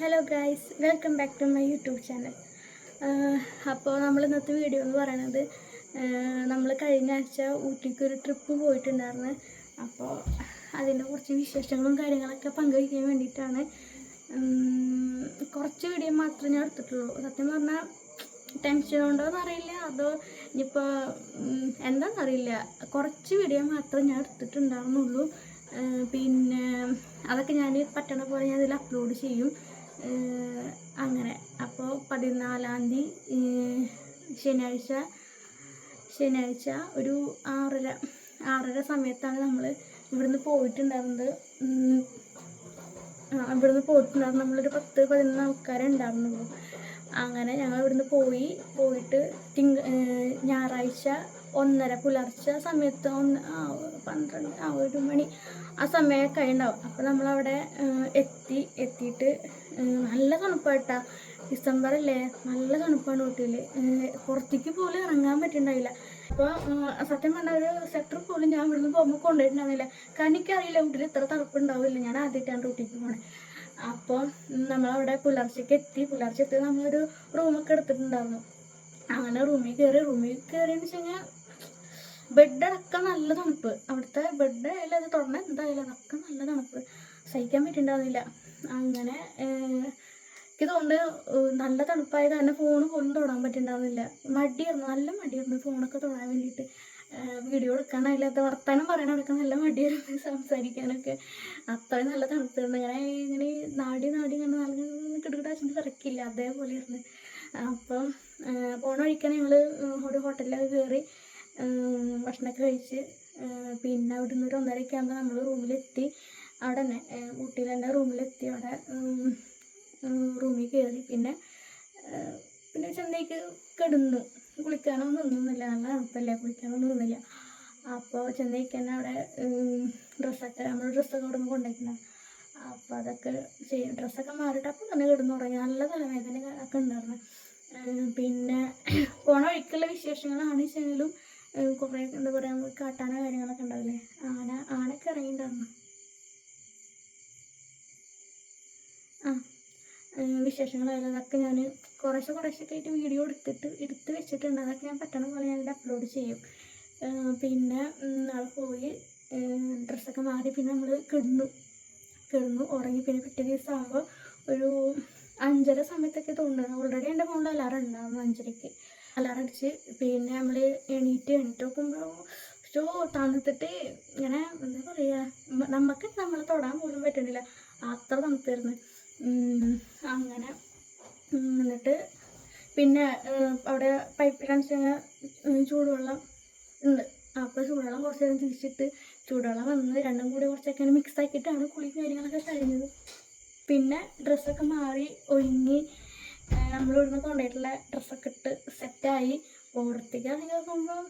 Hello guys, welcome back to my YouTube channel. അപ്പോൾ നമ്മൾ ഇന്നത്തെ വീഡിയോ എന്ന് പറയുന്നത് നമ്മൾ കഴിഞ്ഞ ആഴ്ച ഊട്ടിക്കൊരു ട്രിപ്പ് പോയിട്ടുണ്ടായിരുന്നു. അപ്പോൾ അതിൻ്റെ കുറച്ച് വിശേഷങ്ങളും കാര്യങ്ങളൊക്കെ പങ്കുവയ്ക്കാൻ വേണ്ടിയിട്ടാണ്. കുറച്ച് വീഡിയോ മാത്രമേ ഞാൻ എടുത്തിട്ടുള്ളൂ. സത്യം പറഞ്ഞാൽ ടെൻഷൻ ഉണ്ടോയെന്ന് അറിയില്ല, അതോ ഇനിയിപ്പോൾ എന്താണെന്നറിയില്ല, കുറച്ച് വീഡിയോ മാത്രമേ ഞാൻ എടുത്തിട്ടുണ്ടായിരുന്നുള്ളൂ. പിന്നെ അതൊക്കെ ഞാൻ പറ്റണ പോലെ ഞാൻ ഇതിൽ അപ്ലോഡ് ചെയ്യും. അങ്ങനെ അപ്പോൾ 14-ാം തീയതി ശനിയാഴ്ച ഒരു 6:30 സമയത്താണ് നമ്മൾ ഇവിടുന്ന് പോയിട്ടുണ്ടായിരുന്നത്. നമ്മളൊരു 10-11 ആൾക്കാരെ ഉണ്ടായിരുന്നുള്ളൂ. അങ്ങനെ ഞങ്ങൾ ഇവിടുന്ന് പോയിട്ട് ഞായറാഴ്ച 1:30 പുലർച്ചെ സമയത്ത് 12 1 മണി ആ സമയമൊക്കെ ഉണ്ടാവും. അപ്പോൾ നമ്മളവിടെ എത്തിയിട്ട് നല്ല തണുപ്പായിട്ടാ. ഡിസംബർ അല്ലേ, നല്ല തണുപ്പാണ് ഊട്ടിയിൽ. പുറത്തേക്ക് പോലും ഇറങ്ങാൻ പറ്റുന്നുണ്ടായില്ല. അപ്പോൾ സത്യം പറഞ്ഞാൽ ഒരു സെക്ടർ പോലും ഞാൻ ഇവിടുന്ന് പോകുമ്പോൾ കൊണ്ടുപോയിട്ടുണ്ടായിരുന്നില്ല. കാരണം എനിക്കറിയില്ല ഊട്ടിയിൽ ഇത്ര തണുപ്പുണ്ടാവില്ല. ഞാൻ ആദ്യമായിട്ടാണ് ഊട്ടിക്ക് പോണേ. അപ്പോൾ നമ്മളവിടെ പുലർച്ചെ എത്തി നമ്മളൊരു റൂമൊക്കെ എടുത്തിട്ടുണ്ടായിരുന്നു. അങ്ങനെ റൂമിൽ കയറിയെന്ന് വെച്ച് കഴിഞ്ഞാൽ ബെഡടക്കം നല്ല തണുപ്പ്. അവിടുത്തെ ബെഡ് ആയാലും അത് തുറന്ന എന്തായാലും അതൊക്കെ നല്ല തണുപ്പ്, സഹിക്കാൻ പറ്റുന്നുണ്ടാവുന്നില്ല. അങ്ങനെ എനിക്ക് തോന്നുന്നു നല്ല തണുപ്പായ കാരണം ഫോണ് പോലും തൊടാൻ പറ്റുന്നുണ്ടാവുന്നില്ല. നല്ല മടിയായിരുന്നു ഫോണൊക്കെ തൊടാൻ വേണ്ടിയിട്ട്. വീഡിയോ എടുക്കാനായില്ലാത്ത വർത്താനം പറയാനൊക്കെ നല്ല മടിയായിരുന്നു, സംസാരിക്കാനൊക്കെ അത്രയും നല്ല തണുപ്പായിരുന്നു. ഇങ്ങനെ നാടി ഇങ്ങനെ നല്ല കിടുകിടാച്ചിട്ട് തിരക്കില്ല, അതേപോലെയായിരുന്നു. അപ്പം പോണ വഴിക്കാൻ ഞങ്ങൾ ഒരു ഹോട്ടലിലൊക്കെ കയറി ഭക്ഷണമൊക്കെ കഴിച്ച് പിന്നെ അവിടെ നിന്ന് ഒരു 1:30 ആകുമ്പോൾ നമ്മൾ റൂമിലെത്തി. അവിടെ തന്നെ ഊട്ടിയിൽ തന്നെ റൂമിലെത്തി. അവിടെ റൂമിൽ കയറി പിന്നെ ചെന്നൈക്ക് കിടന്നു. കുളിക്കാനൊന്നും നിന്നില്ല, നല്ല തണുപ്പല്ലേ, കുളിക്കാനൊന്നും നിന്നില്ല. അപ്പോൾ ചെന്നൈക്ക് തന്നെ അവിടെ ഡ്രസ്സൊക്കെ അവിടെ നിന്ന് കൊണ്ടുപോയിട്ടുണ്ടാകും. അപ്പോൾ അതൊക്കെ ഡ്രസ്സൊക്കെ മാറിയിട്ട് അപ്പം തന്നെ കിടന്നു തുടങ്ങി. നല്ല തലവേദന ഒക്കെ ഉണ്ടായിരുന്നു. പിന്നെ പോണ വഴിക്കുള്ള വിശേഷങ്ങളാണ് വെച്ചെങ്കിലും കുറേ എന്താ പറയുക, കാട്ടാന കാര്യങ്ങളൊക്കെ ഉണ്ടാവില്ലേ, ആനയൊക്കെ ഇറങ്ങിയിട്ടുണ്ടായിരുന്നു. വിശേഷങ്ങളായാലും അതൊക്കെ ഞാൻ കുറേശ്ശെ ആയിട്ട് വീഡിയോ എടുത്ത് വെച്ചിട്ടുണ്ട്. അതൊക്കെ ഞാൻ പറ്റണ പോലെ ഞാനിത് അപ്ലോഡ് ചെയ്യും. പിന്നെ നാളെ പോയി ഡ്രസ്സൊക്കെ മാറി പിന്നെ നമ്മൾ കിടന്നു ഉറങ്ങി. പിന്നെ പിറ്റേ ദിവസം ആകുമ്പോൾ ഒരു 5:30 സമയത്തൊക്കെ തോന്നുന്നു. ഓൾറെഡി എൻ്റെ ഫോണിൽ അലാറം ഉണ്ടായിരുന്നു. 5:30 അലാറം അടിച്ച് പിന്നെ നമ്മൾ എണീറ്റ് നോക്കുമ്പോൾ തണുത്തിട്ട് ഇങ്ങനെ എന്താ പറയുക, നമുക്ക് നമ്മളെ തൊടാൻ പോലും പറ്റുന്നില്ല, അത്ര തണുപ്പായിരുന്നു. അങ്ങനെ എന്നിട്ട് പിന്നെ അവിടെ പൈപ്പിലാണെന്ന് വെച്ചാൽ ചൂടുവെള്ളം ഉണ്ട്. അപ്പോൾ ചൂടുവെള്ളം കുറച്ച് നേരം തിരിച്ചിട്ട് ചൂടുവെള്ളം വന്ന് രണ്ടും കൂടി കുറച്ചൊക്കെ മിക്സ് ആക്കിയിട്ടാണ് കുളി കാര്യങ്ങളൊക്കെ കഴിഞ്ഞത്. പിന്നെ ഡ്രസ്സൊക്കെ മാറി ഒരുങ്ങി നമ്മൾ ഇവിടുന്ന് കൊണ്ടുപോയിട്ടുള്ള ഡ്രസ്സൊക്കെ ഇട്ട് സെറ്റായി പുറത്തേക്ക് ഇറങ്ങി നോക്കുമ്പോൾ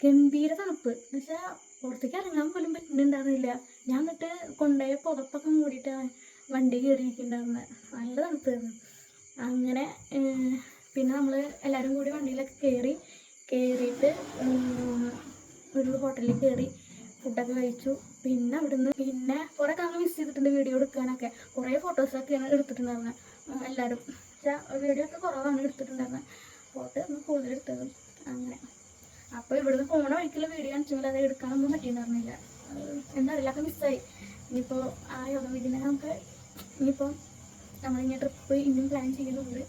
ഗംഭീര തണുപ്പ്. എന്ന് വെച്ചാൽ പുറത്തേക്ക് ഇറങ്ങാൻ പോലും പറ്റുന്നുണ്ടായിരുന്നില്ല. ഞാൻ എന്നിട്ട് കൊണ്ടുപോയ പുതപ്പൊക്കെ മൂടിയിട്ടാണ് വണ്ടി കയറിയിരിക്കുന്നുണ്ടായിരുന്നത്. നല്ല തണുപ്പായിരുന്നു. അങ്ങനെ പിന്നെ നമ്മൾ എല്ലാവരും കൂടി വണ്ടിയിലൊക്കെ കയറിയിട്ട് ഒരു ഹോട്ടലിൽ കയറി ഫുഡൊക്കെ കഴിച്ചു. പിന്നെ അവിടുന്ന് പിന്നെ കുറേ കാലം മിസ് ചെയ്തിട്ടുണ്ട് വീഡിയോ എടുക്കാനൊക്കെ. കുറേ ഫോട്ടോസൊക്കെയാണ് എടുത്തിട്ടുണ്ടായിരുന്നത് എല്ലാവരും. വീഡിയോ ഒക്കെ കുറവാണ് എടുത്തിട്ടുണ്ടായിരുന്നത്, ഫോട്ടോ ഒന്നും കൂടുതൽ എടുത്തത്. അങ്ങനെ അപ്പോൾ ഇവിടുന്ന് പോണ വഴിക്കുള്ള വീഡിയോ കാണിച്ചെങ്കിൽ അത് എടുക്കാനൊന്നും പറ്റിയിട്ടുണ്ടായിരുന്നില്ല. എന്താ അറിയില്ല, ഒക്കെ മിസ്സായി. ഇനിയിപ്പോൾ ഇതിനെ ഇനിയിപ്പോൾ നമ്മളിങ്ങനെ ട്രിപ്പ് ഇനിയും പ്ലാൻ ചെയ്യുന്നുണ്ട്.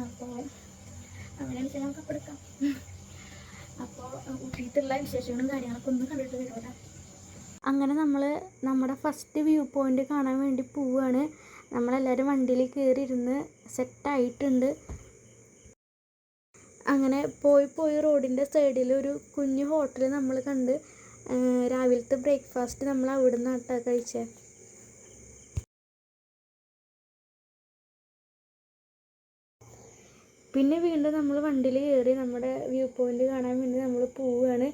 അപ്പോൾ അങ്ങനെ വെച്ചാൽ നമുക്ക് അപ്പോൾ എടുക്കാം. അപ്പോൾ ഊട്ടിയിട്ടുള്ള വിശേഷങ്ങളും കാര്യങ്ങളൊക്കെ ഒന്ന് കണ്ടിട്ട് വരുമല്ലോ. അങ്ങനെ നമ്മൾ നമ്മുടെ ഫസ്റ്റ് വ്യൂ പോയിൻ്റ് കാണാൻ വേണ്ടി പോവുകയാണ്. നമ്മളെല്ലാവരും വണ്ടിയിൽ കയറിയിരുന്ന് സെറ്റായിട്ടുണ്ട്. അങ്ങനെ പോയി റോഡിൻ്റെ സൈഡിൽ ഒരു കുഞ്ഞു ഹോട്ടൽ നമ്മൾ കണ്ട് രാവിലത്തെ ബ്രേക്ക്ഫാസ്റ്റ് നമ്മൾ അവിടെ നിന്നാണ് കഴിച്ചത്. പിന്നെ വീണ്ടും നമ്മൾ വണ്ടിയിൽ കയറി നമ്മുടെ വ്യൂ പോയിൻ്റ് കാണാൻ വേണ്ടി നമ്മൾ പോവുകയാണ്.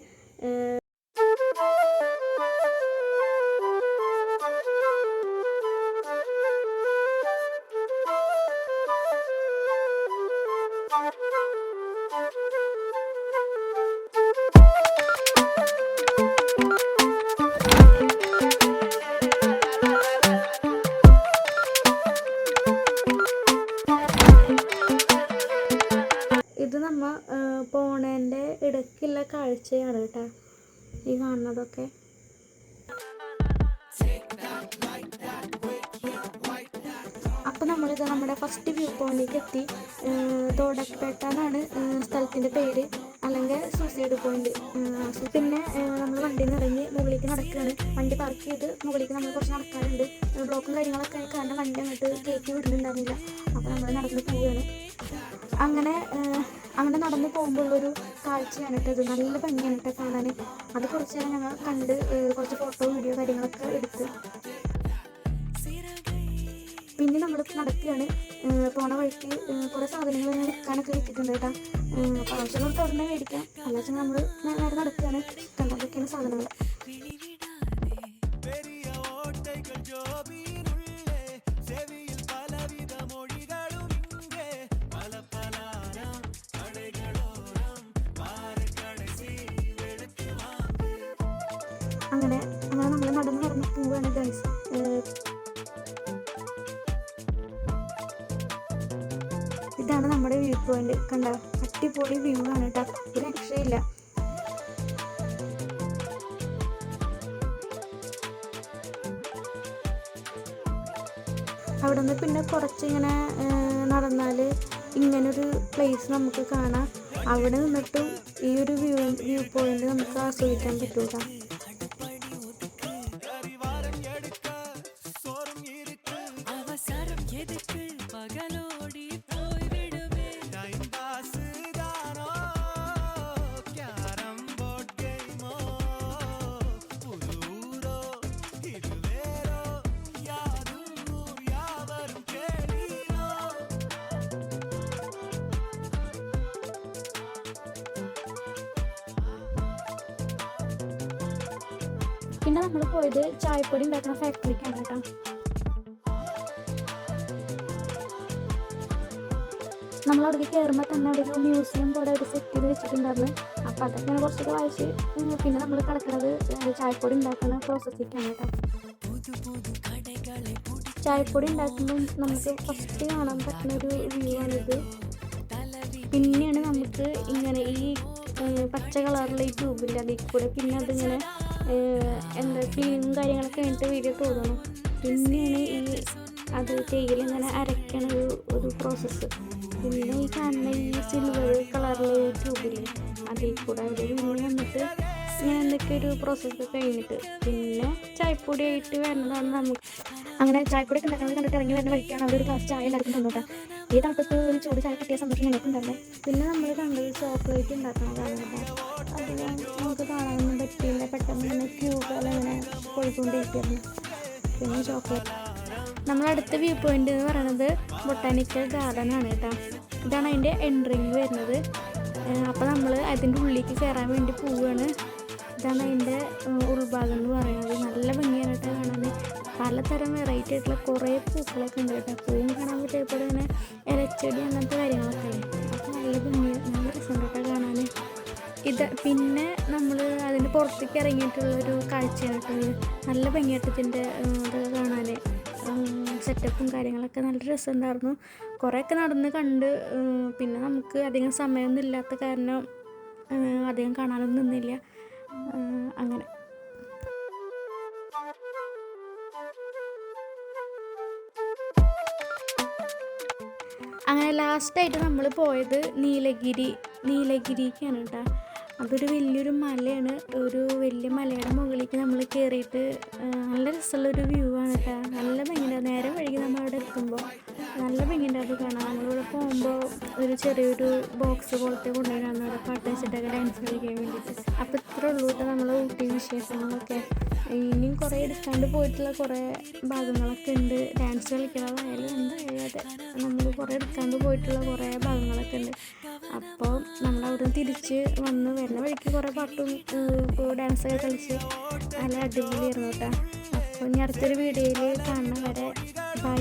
പോണേൻ്റെ ഇടയ്ക്കുള്ള കാഴ്ചയാണ് കേട്ടോ ഈ കാണുന്നതൊക്കെ. അപ്പോൾ നമ്മളിത് നമ്മുടെ ഫസ്റ്റ് വ്യൂ പോയിന്റിലേക്ക് എത്തി. തോടപ്പേട്ട എന്നാണ് സ്ഥലത്തിൻ്റെ പേര്, അല്ലെങ്കിൽ സൂസൈഡ് പോയിന്റ്. പിന്നെ നമ്മൾ വണ്ടിയിൽ നിന്ന് ഇറങ്ങി മുകളിലേക്ക് നടക്കുകയാണ്. വണ്ടി പാർക്ക് ചെയ്ത് മുകളിലേക്ക് നമ്മൾ കുറച്ച് നടക്കാറുണ്ട്. ബ്ലോക്കും കാര്യങ്ങളൊക്കെ ആയി കാരണം വണ്ടി അങ്ങോട്ട് കയറ്റി വിടുന്നുണ്ടായിരുന്നില്ല. അപ്പോൾ നമ്മൾ നടന്ന് പോവുകയാണ്. അങ്ങനെ നടന്ന് പോകുമ്പോഴുള്ളൊരു കാഴ്ചയാണ് കേട്ടോ ഇത്. നല്ല ഭംഗിയാണ് കേട്ടോ കാണാൻ. അത് കുറച്ച് നേരം ഞങ്ങൾ കണ്ട് കുറച്ച് ഫോട്ടോ വീഡിയോ കാര്യങ്ങളൊക്കെ എടുത്ത് പിന്നെ നമ്മൾ നടക്കുകയാണ്. പോണ വഴിക്ക് കുറേ സാധനങ്ങൾ ഞാൻ വിൽക്കാനൊക്കെ വെച്ചിട്ടുണ്ട് കേട്ടോ. അപ്പോൾ ആവശ്യമുള്ളവർക്ക് ഉടനെ മേടിക്കാം. അല്ലാതെ നമ്മൾ നേരെ നടക്കുകയാണ്. കണ്ടതൊക്കെയാണ് സാധനങ്ങൾ. അങ്ങനെ നമ്മൾ നടന്ന് പോവുകയാണ് ഗൈസ്. ഇതാണ് നമ്മുടെ വ്യൂ പോയിന്റ്. കണ്ട അടിപൊളി വ്യൂ ആണ് കേട്ടോ, ഒരു രക്ഷയില്ല. അവിടെ നിന്ന് പിന്നെ കുറച്ചിങ്ങനെ നടന്നാൽ ഇങ്ങനൊരു പ്ലേസ് നമുക്ക് കാണാം. അവിടെ നിന്നിട്ടും ഈ ഒരു വ്യൂ പോയിന്റ് നമുക്ക് ആസ്വദിക്കാൻ പറ്റൂല. പിന്നെ നമ്മൾ പോയത് ചായപ്പൊടി ഉണ്ടാക്കുന്ന ഫാക്ടറിക്കാണ് കേട്ടോ. നമ്മളവിടേക്ക് കയറുമ്പോൾ തന്നെ അവിടെ ഒരു മ്യൂസിയം പോലെ ഒരു സെറ്റ് ചെയ്ത് വെച്ചിട്ടുണ്ടായിരുന്നു. അപ്പോൾ അതൊക്കെ കുറച്ചൊക്കെ വായിച്ച് പിന്നെ നമ്മൾ കിടക്കുന്നത് ചായപ്പൊടി ഉണ്ടാക്കുന്ന പ്രോസസ്സിലേക്കാണ് കേട്ടോ. ചായപ്പൊടി ഉണ്ടാക്കുമ്പോൾ നമുക്ക് ഫസ്റ്റ് കാണാൻ പറ്റുന്ന ഒരു വ്യൂ ആണിത്. പിന്നെയാണ് നമുക്ക് ഇങ്ങനെ ഈ പച്ച കളറിലെ ഈ ട്യൂബിൻ്റെ അതിൽ കൂടെ പിന്നെ അതിങ്ങനെ ക്ലീനിങ്ങും കാര്യങ്ങളൊക്കെ കഴിഞ്ഞിട്ട് വീഡിയോ തോന്നണം. പിന്നെയാണ് ഈ അത് തേയിലിങ്ങനെ അരയ്ക്കണ ഒരു പ്രോസസ്സ്. പിന്നെ ഈ കാണുന്ന ഈ സിൽവർ കളറിലെ ട്യൂബില്ലേ അതിൽ കൂടെ ഒരു വീണ് വന്നിട്ട് ഇങ്ങനെ എന്തൊക്കെ ഒരു പ്രോസസ്സ് കഴിഞ്ഞിട്ട് പിന്നെ ചായപ്പൊടിയായിട്ട് വരുന്നതാണ് നമുക്ക്. അങ്ങനെ ചായപ്പൊടി ഉണ്ടാക്കുന്നത് കണ്ടിട്ട് ഇറങ്ങി വരുന്ന വഴിക്കാണ് അവിടെ ഒരു ഗ്ലാസ് ചായ എല്ലാവർക്കും തന്നോട്ടാ. ഈ തണുപ്പത്ത് ഒരു ചൂട് ചായ കിട്ടിയ സന്തോഷം ഞങ്ങൾക്കുണ്ടായിരുന്നേ. പിന്നെ നമ്മൾ കണ്ടത് ചോക്ലേറ്റ് ഉണ്ടാക്കുന്നതാണ് കേട്ടോ. അതിൽ നമുക്ക് കാണാനൊന്നും പറ്റിയില്ല, പെട്ടെന്ന് തന്നെ ക്യൂബെല്ലാം അങ്ങനെ പോയിക്കൊണ്ടിരിക്കുന്നു. പിന്നെ ചോക്ലേറ്റ്. നമ്മളടുത്ത വ്യൂ പോയിന്റ് എന്ന് പറയുന്നത് ബൊട്ടാനിക്കൽ ഗാർഡൻ ആണ് കേട്ടോ. ഇതാണ് അതിൻ്റെ എൻട്രിങ് വരുന്നത്. അപ്പോൾ നമ്മൾ അതിൻ്റെ ഉള്ളിലേക്ക് കയറാൻ വേണ്ടി പോവുകയാണ്. ഇതാണ് അതിൻ്റെ ഉൾഭാഗം എന്ന് പറയുന്നത്. നല്ല ഭംഗിയാണ് കേട്ടോ കാണാൻ. പലതരം വെറൈറ്റി ആയിട്ടുള്ള കുറേ പൂക്കളൊക്കെ ഉണ്ട് കേട്ടോ. പൂവും കാണാൻ പറ്റിയപ്പോൾ ഇങ്ങനെ ഇലച്ചെടി അങ്ങനത്തെ കാര്യങ്ങളൊക്കെ ഉണ്ട്. അപ്പോൾ നല്ല ഭംഗി, നല്ല രസമുണ്ട് കേട്ടോ കാണാൻ. പിന്നെ നമ്മൾ അതിൻ്റെ പുറത്തേക്ക് ഇറങ്ങിയിട്ടുള്ളൊരു കാഴ്ചയാണ് കേട്ടോ. നല്ല ഭംഗിയായിട്ട് ഇതിൻ്റെ ഇത് കാണാൻ. സെറ്റപ്പും കാര്യങ്ങളൊക്കെ നല്ല രസമുണ്ടായിരുന്നു. കുറേയൊക്കെ നടന്ന് കണ്ട് പിന്നെ നമുക്ക് അധികം സമയമൊന്നും ഇല്ലാത്ത കാരണം അധികം കാണാനൊന്നും നിന്നില്ല. അങ്ങനെ ലാസ്റ്റായിട്ട് നമ്മൾ പോയത് നീലഗിരിക്കാണ് കേട്ടോ. അതൊരു വലിയൊരു മലയാണ്. ഒരു വലിയ മലയുടെ മുകളിലേക്ക് നമ്മൾ കയറിയിട്ട് നല്ല രസമുള്ളൊരു വ്യൂ ആണ് കേട്ടോ. നല്ല ഭംഗിയുണ്ട്. നേരം വൈകി നമ്മൾ അവിടെ എത്തുമ്പോൾ നല്ല ഭംഗിയുണ്ട് അത് കാണാൻ. നമ്മളിവിടെ പോകുമ്പോൾ ഒരു ചെറിയൊരു ബോക്സ് പോലത്തെ കൊണ്ടുവരാണ് അവിടെ പാട്ട് വെച്ചിട്ടൊക്കെ ഡാൻസ് കളിക്കാൻ വേണ്ടിയിട്ട്. അപ്പോൾ ഇത്ര ഉള്ളൂ കേട്ടോ നമ്മളെ ഊട്ടി വിശേഷങ്ങളൊക്കെ. ഇനിയും കുറേ എടുക്കാണ്ട് പോയിട്ടുള്ള കുറേ ഭാഗങ്ങളൊക്കെ ഉണ്ട്. ഡാൻസ് കളിക്കണതായാലും എന്തായാലും നമ്മൾ കുറേ എടുക്കാണ്ട് പോയിട്ടുള്ള കുറേ ഭാഗങ്ങളൊക്കെ ഉണ്ട്. അപ്പോൾ നമ്മളവിടെ തിരിച്ച് വന്ന് വരുന്ന വഴിക്ക് കുറേ പാട്ടും ഡാൻസൊക്കെ കളിച്ച് നല്ല അടിപൊളിയായിരുന്നു കേട്ടോ. അപ്പോൾ ഇനി അടുത്തൊരു വീഡിയോയിൽ കാണുന്ന വരെ ബൈ.